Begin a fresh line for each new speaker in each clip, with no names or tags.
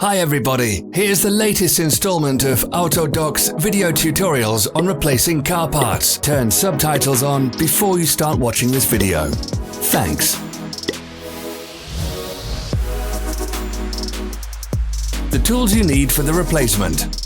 Hi everybody, here's the latest installment of Autodoc's video tutorials on replacing car parts. Turn subtitles on before you start watching this video. Thanks. The tools you need for the replacement.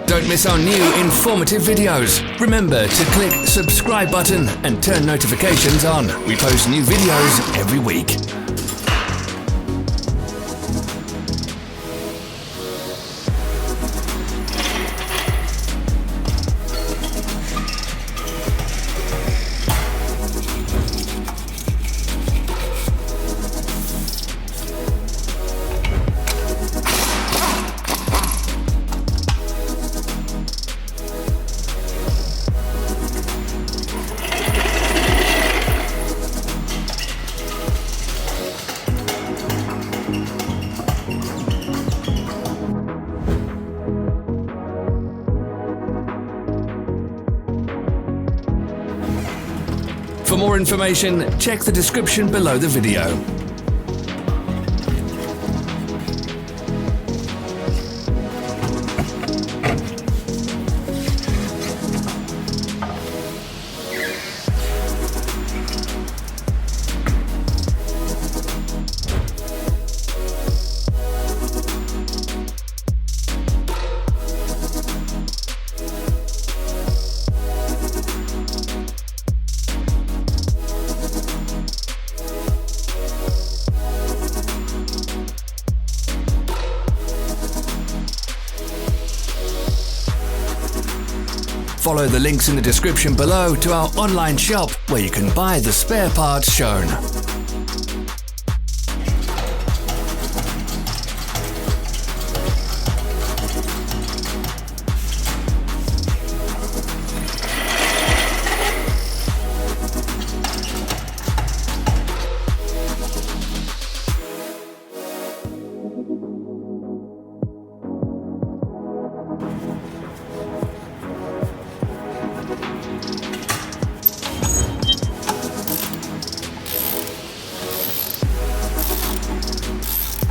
Don't miss our new informative videos. Remember to click subscribe button and turn notifications on. We post new videos every week. For more information, check the description below the video. Follow the links in the description below to our online shop where you can buy the spare parts shown.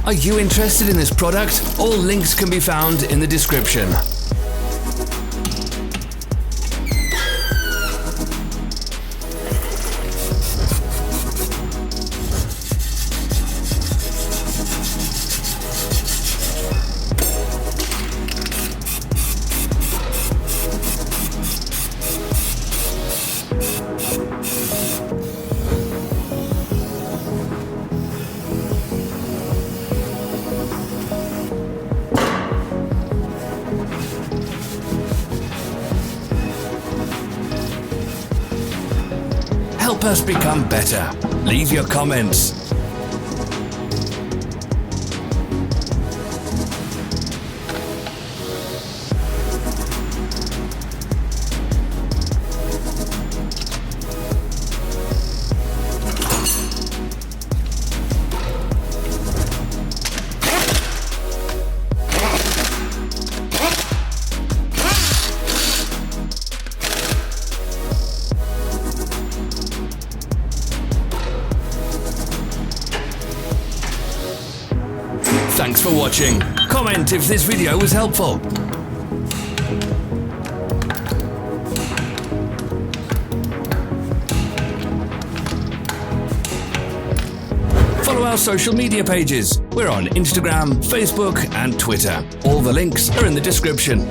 Are you interested in this product? All links can be found in the description. Help us become better. Leave your comments. Thanks for watching. Comment if this video was helpful. Follow our social media pages. We're on Instagram, Facebook and Twitter. All the links are in the description.